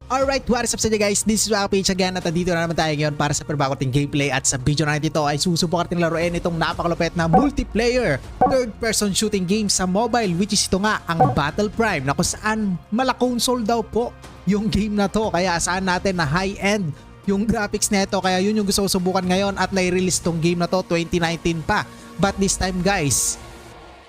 Alright, what is up sa inyo guys? This is Wakapage again at dito na naman tayo ngayon para sa perbakoting gameplay at sa video na ito ay susubukan natin laruin itong napakalupit na multiplayer third-person shooting game sa mobile, which is ito nga ang Battle Prime, na kung saan mala-console daw po yung game na to, kaya asahan natin na high-end yung graphics nito, kaya yun yung gusto ko subukan ngayon at nai-release tong game na to 2019 pa, but this time guys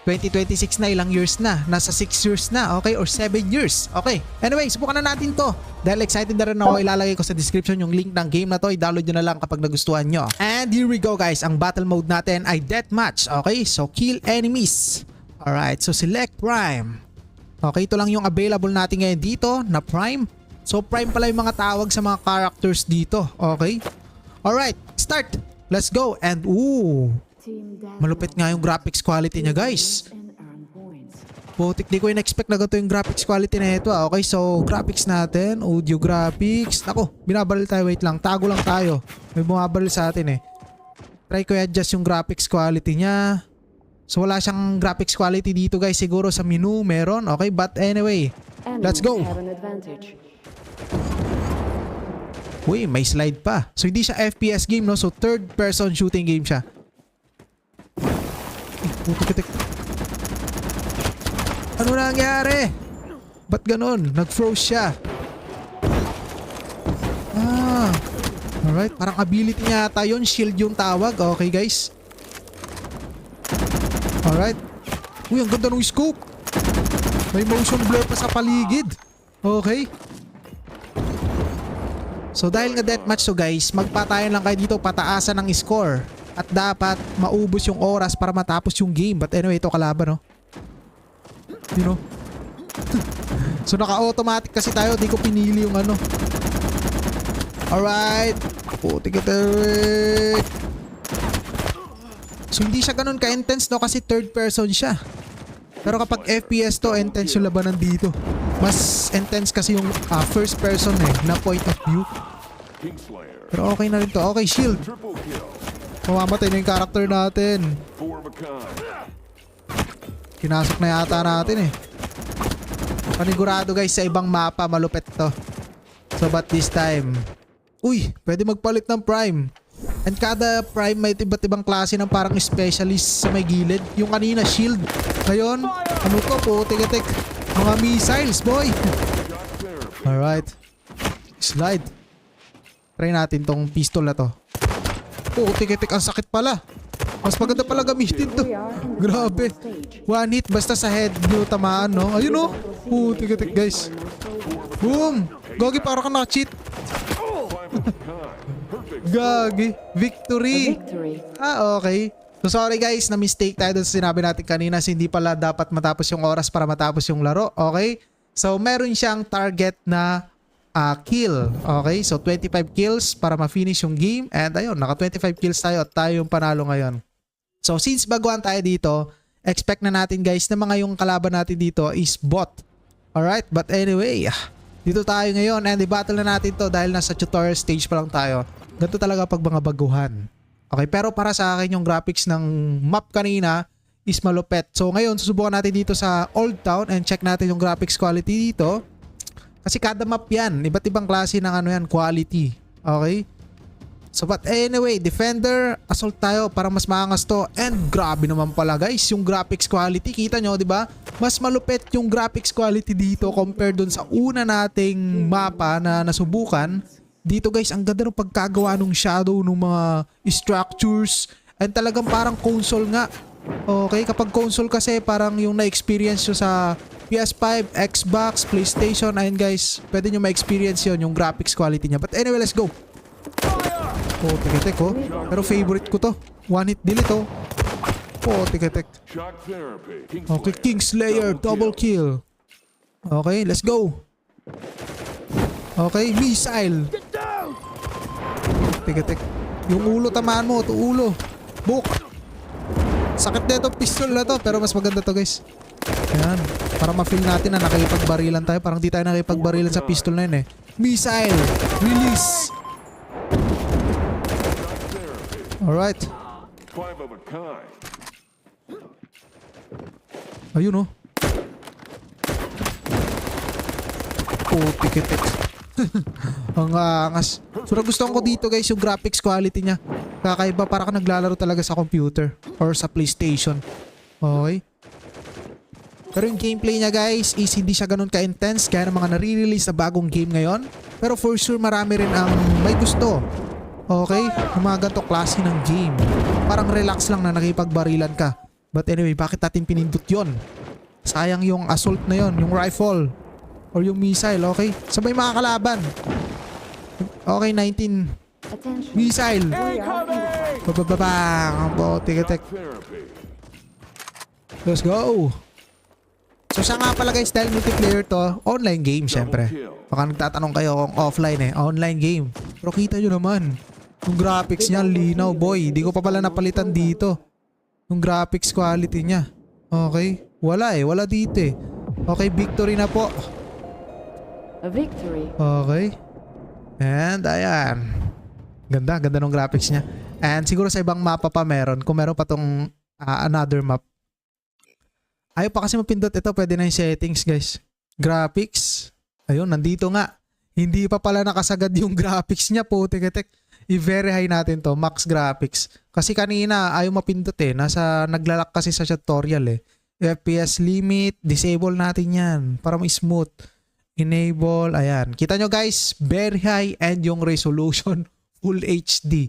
2026 na, ilang years na, nasa 6 years na, okay, or 7 years, okay. Anyway, subukan na natin to dahil excited na rin ako. Ilalagay ko sa description yung link ng game na to, i-download nyo na lang kapag nagustuhan nyo. And here we go guys, ang battle mode natin ay deathmatch, okay, so kill enemies. Alright, so select Prime. Okay, ito lang yung available natin ngayon dito na Prime. So Prime pala yung mga tawag sa mga characters dito, okay. Alright, start, let's go. And malupit nga yung graphics quality niya guys. Putik, di ko in-expect na ganito yung graphics quality na ito. Okay, so graphics natin, audio graphics. Ako, binabaril tayo, wait lang, tago lang tayo. May bumabaril sa atin eh. Try ko i-adjust yung graphics quality niya. So wala siyang graphics quality dito guys, siguro sa menu meron. Okay, but anyway, let's go. Uy, may slide pa. So hindi siya FPS game, no? So third person shooting game siya. Putik-tik. Ano nangyari? Ba't ganun? Nag-froze siya. Alright, parang ability niya ata yun. Shield yung tawag. Okay guys. Alright. Uy, ang ganda ng scope. May motion blur pa sa paligid. Okay. So dahil nga deathmatch to guys, magpatayan lang kayo dito, pataasan ng score. At dapat maubos yung oras para matapos yung game. But anyway, ito kalaban, no? You know? So naka-automatic kasi tayo. Di ko pinili yung ano. Alright. Putik-tik. So hindi siya ganun ka-intense, no? Kasi third person siya. Pero kapag FPS to, intense yung labanan dito. Mas intense kasi yung first person eh, na point of view. Pero okay na rin to. Okay, shield. Mamamatay na yung character natin. Pinasok na yata natin eh. Panigurado guys, sa ibang mapa malupit to. So but this time, uy, pwede magpalit ng Prime. And kada Prime may iba't ibang klase ng parang specialist sa may gilid. Yung kanina shield. Ngayon, ano to po, tek-tek. Mga missiles boy. Alright. Slide. Try natin tong pistol na to. Oh, tik-tik, ang sakit pala. Mas maganda pala gamitin to. Grabe. One hit basta sa head nyo tamaan, no? Ayun, no? Oh, tik-tik, guys. Boom! Gagi, parang ka naka-cheat. Gagi. Victory. Okay. So sorry guys, na-mistake tayo dun sa sinabi natin kanina. Hindi pala dapat matapos yung oras para matapos yung laro. Okay? So meron siyang target na kill. Okay, so 25 kills para ma-finish yung game. And ayun, naka 25 kills tayo at tayo yung panalo ngayon. So since baguhan tayo dito, expect na natin guys na mga yung kalaban natin dito is bot. Alright, but anyway, dito tayo ngayon and i-battle na natin to dahil nasa tutorial stage pa lang tayo. Ganito talaga pag mga baguhan. Okay, pero para sa akin yung graphics ng map kanina is malupet. So ngayon, susubukan natin dito sa Old Town and check natin yung graphics quality dito. Kasi kada map yan, iba't ibang klase ng ano yan, quality. Okay? So but anyway, Defender, assault tayo para mas maangas to. And grabe naman pala guys, yung graphics quality, kita nyo, di ba? Mas malupit yung graphics quality dito compared dun sa una nating mapa na nasubukan. Dito guys, ang ganda ng pagkagawa ng shadow ng mga structures. And talagang parang console nga. Okay, kapag console kasi parang yung na-experience nyo sa PS5, Xbox, PlayStation, ayun guys, pwede nyo ma-experience yun, yung graphics quality niya. But anyway, let's go. Oh, tek-tek oh. Pero favorite ko to. One hit delete oh. Oh, tek-tek. Okay, Kingslayer, double kill. Okay, let's go. Okay, missile. Tek-tek. Yung ulo tamaan mo, to ulo. Book. Sakit na itong pistol na to, pero mas maganda to guys. Ayan, para ma-feel natin na nakikipagbarilan tayo. Parang di tayo nakikipagbarilan sa pistol na yun eh. Missile! Release! Alright. Ayun oh. Oh, tik-tik. Ang angas. So nagustuhan ko dito guys yung graphics quality niya. Kakaiba, para ka naglalaro talaga sa computer or sa PlayStation. Okay. Pero yung gameplay niya guys is hindi siya ganun ka-intense kaya ng mga nare-release na bagong game ngayon. Pero for sure marami rin ang may gusto. Okay? Yung mga ganito klase ng game. Parang relax lang na nakipagbarilan ka. But anyway, bakit natin pinindot yon? Sayang yung assault na yon, yung rifle. Or yung missile, okay? Sabay mga kalaban. Okay, 19. Missile. Babababang. Tek. Let's go. So siya nga pala guys, dahil multiplayer to, online game syempre. Baka nagtatanong kayo kung offline online game. Pero kita nyo naman, yung graphics niya, linaw boy. Di ko pa pala napalitan dito. Yung graphics quality niya. Okay, wala dito eh. Okay, victory na po. A victory. Okay. And ayan. Ganda ng graphics niya. And siguro sa ibang mapa pa meron. Kung meron pa tong another map. Ayaw pa kasi mapindot ito. Pwede na yung settings guys. Graphics. Ayun, nandito nga. Hindi pa pala nakasagad yung graphics niya po. Tek. I-verify natin to. Max graphics. Kasi kanina ayaw mapindot eh. Naglalak kasi sa tutorial eh. FPS limit. Disable natin yan. Para smooth. Enable. Ayan. Kita nyo guys. Very high and yung resolution full HD.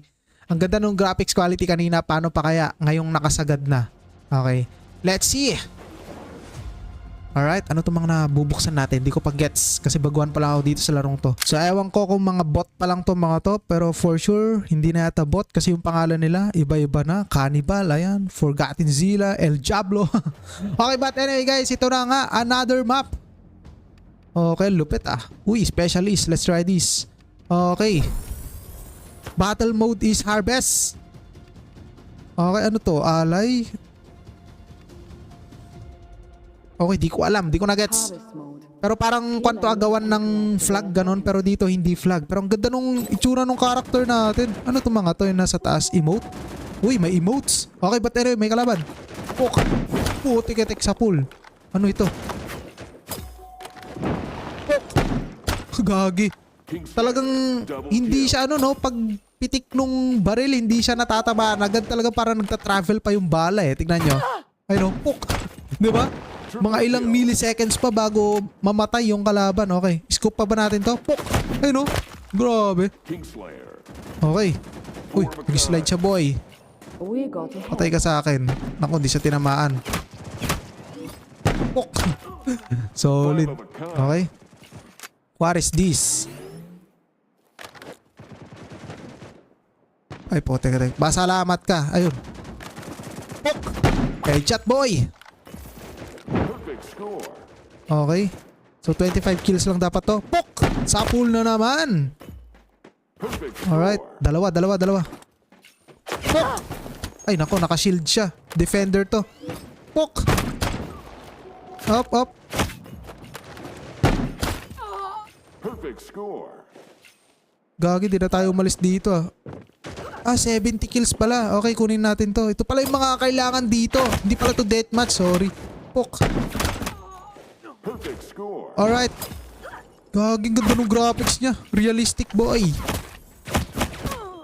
Ang ganda ng graphics quality kanina. Paano pa kaya ngayong nakasagad na? Okay. Let's see. Alright, ano itong mga nabubuksan natin? Hindi ko pa gets kasi baguhan pa lang ako dito sa larong to. So ewan ko kung mga bot pa lang to mga to, pero for sure hindi na yata bot kasi yung pangalan nila iba-iba na. Cannibal, ayan, Forgotten Zilla, El Diablo. Okay, but anyway guys, ito na nga, another map. Okay, lupit ah. Uy, specialist, let's try this. Okay. Battle mode is harvest. Okay, ano to? Alay. Okay, di ko alam. Di ko na-gets. Pero parang kwanto agawan ng flag ganon. Pero dito hindi flag. Pero ang ganda nung itsura nung character natin. Ano itong mga to yung nasa taas? Emote? Uy, may emotes. Okay, but anyway, may kalaban. Putik-itik sa pool. Ano ito? Gagi. Talagang hindi siya ano no. Pag pitik nung baril, hindi siya natataba. Agad talaga parang nagta-travel pa yung bala eh. Tignan nyo. Ay no, puk. Diba? Mga ilang milliseconds pa bago mamatay yung kalaban. Okay. Scoop pa ba natin to? Pok! Ay no? Grabe. Okay. Uy, nag-slide siya boy. Patay ka sa akin. Naku, hindi siya tinamaan. Pok! Solid. Okay. What is this? Ay po, teka. Basalamat ka. Ayun. Pok! Headshot boy! Okay. So 25 kills lang dapat to. Pok! Sa pool na naman. Alright. Dalawa. Pok! Ay nako, naka-shield siya. Defender to. Pok! Up. Perfect score. Gagi, di na tayo umalis dito ah. 70 kills pala. Okay, kunin natin to. Ito pala yung mga kailangan dito. Hindi pala to deathmatch, sorry. Pok! Perfect score. Alright. Gaging ganda ng graphics niya. Realistic boy.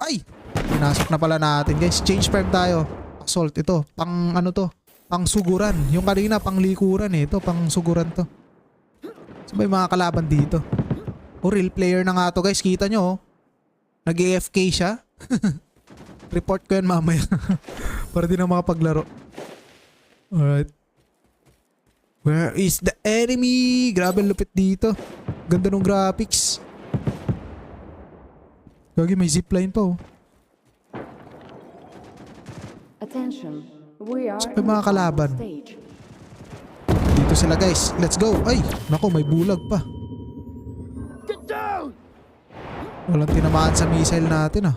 Ay! Pinasok na pala natin guys. Change frame tayo. Assault ito. Pang ano to? Pang suguran. Yung kanina pang likuran eh. Ito pang suguran to. So may mga kalaban dito. Real player na nga to guys. Kita nyo oh. Nag-AFK siya. Report ko yan mamaya. Para di na makapaglaro. Alright. Where is the enemy? Grabe lupit dito. Ganda ng graphics. Gagi, may zipline pa oh. Attention. We are May mga kalaban. Dito sila guys. Let's go. Ay, nako, may bulag pa. Walang tinamaan sa missile natin ah.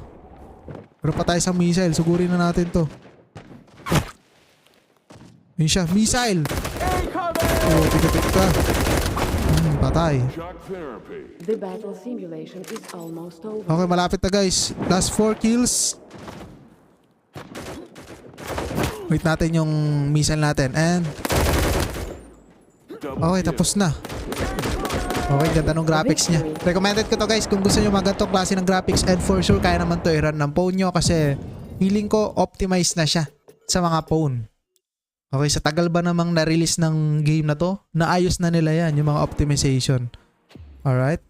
Pero patay sa missile. Sugurin na natin to. Yun siya. Missile! Oh, tiga-tik ka. Patay. The battle simulation is almost over. Okay, malapit na guys. Last 4 kills. Wait natin yung missile natin. And okay, tapos na. Okay, ganda ng graphics niya. Recommended ko to guys kung gusto nyo mga ganitong klase ng graphics, and for sure kaya naman to i-run ng phone nyo kasi feeling ko optimized na siya sa mga phone. Okay, sa tagal ba namang na-release ng game na to, naayos na nila yan, yung mga optimization. Alright.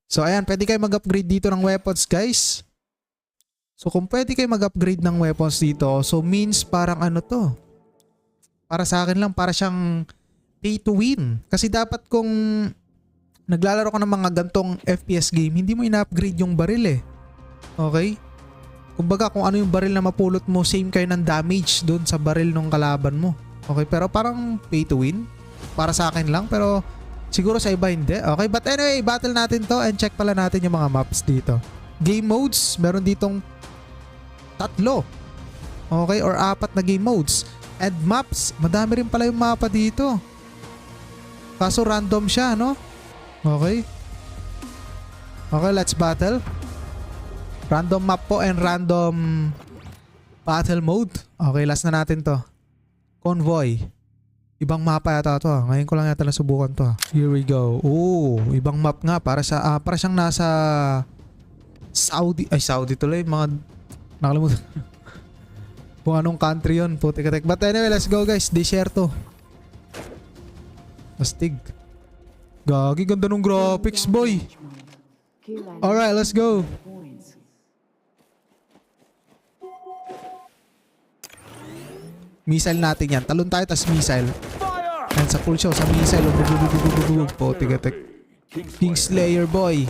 So ayan, pwede kayo mag-upgrade dito ng weapons guys. So kung pwede kayo mag-upgrade ng weapons dito, so means parang ano to. Para sa akin lang, para siyang pay to win. Kasi dapat kung naglalaro ka ng mga gantong FPS game, hindi mo ina-upgrade yung baril eh. Okay? Kumbaga kung ano yung baril na mapulot mo, same kayo ng damage doon sa baril ng kalaban mo. Okay, pero parang pay to win. Para sa akin lang, pero siguro sa iba hindi. Okay, but anyway, battle natin to and check pala natin yung mga maps dito. Game modes, meron ditong 3. Okay, or 4 na game modes. And maps, madami rin pala yung mapa dito. Kaso random siya, no? Okay. Okay, let's battle. Random map po and random battle mode. Okay, last na natin to. Convoy. Ibang mapa yata to. Ngayon ko lang yata nasubukan to. Here we go. Oh, ibang map nga para sa para siyang nasa Saudi. Ay, Saudi tuloy. Mga nakalimutan. Kung anong country yun. Putik-atik. But anyway, let's go guys. Desierto. Astig. Gagi, ganda ng graphics, boy. Alright, let's go. Missile natin yan. Talon tayo, tas missile. And sa full show, sa missile. Putik-atik. Kingslayer, boy.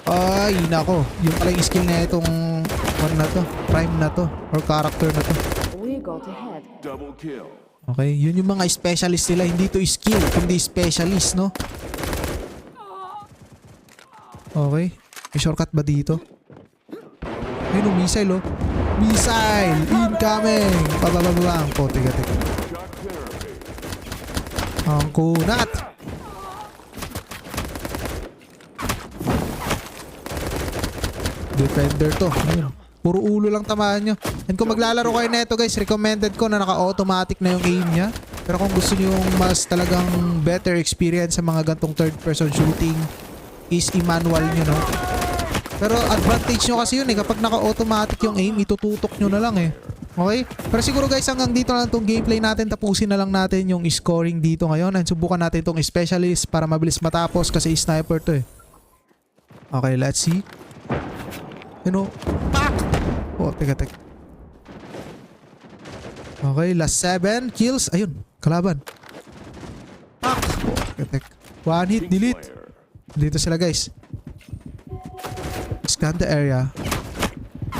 Ay, nako. Yung pala yung skill na itong one na to. Prime na to. Or character na to. We got ahead. Double kill. Okay, yun yung mga specialist nila. Hindi to skill, kundi specialist, no? Okay. May shortcut ba dito? Ayun yung missile, oh. Missile! Incoming! Pabababang. Putik-atik. Shock therapy. Ang kunat! Defender to. Ayun. Puro ulo lang tamaan nyo. And kung maglalaro kayo neto guys, recommended ko na naka-automatic na yung aim niya. Pero kung gusto nyo yung mas talagang better experience sa mga gantong third person shooting, is i-manual nyo, no? Pero advantage nyo kasi yun eh. Kapag naka-automatic yung aim, itututok nyo na lang eh. Okay? Pero siguro guys, hanggang dito na lang itong gameplay natin. Tapusin na lang natin yung scoring dito ngayon. And subukan natin itong specialist para mabilis matapos kasi sniper to eh. Okay, let's see. You know, pak! Oh, teka. Okay, last 7 kills. Ayun, kalaban. Pak! Oh, teka. One hit, delete. Dito sila guys. Scan the area.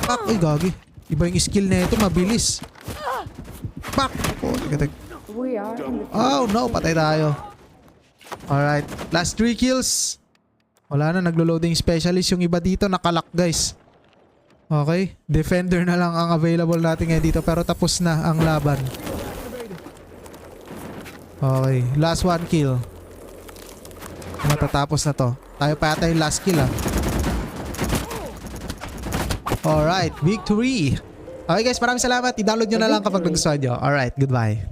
Pak! Ay, gagi. Iba yung skill na ito, mabilis. Pak! Oh, teka. We are in the Oh no, patay tayo. Alright, last 3 kills. Wala na, naglo-loading specialist. Yung iba dito, nakalock guys. Okay, defender na lang ang available natin ngayon dito, pero tapos na ang laban. Okay, last 1 kill. Matatapos na to. Tayo pa yata yung last kill ah. Alright, victory. Okay guys, maraming salamat. I-download nyo na lang kapag nagustuhan nyo. Alright, goodbye.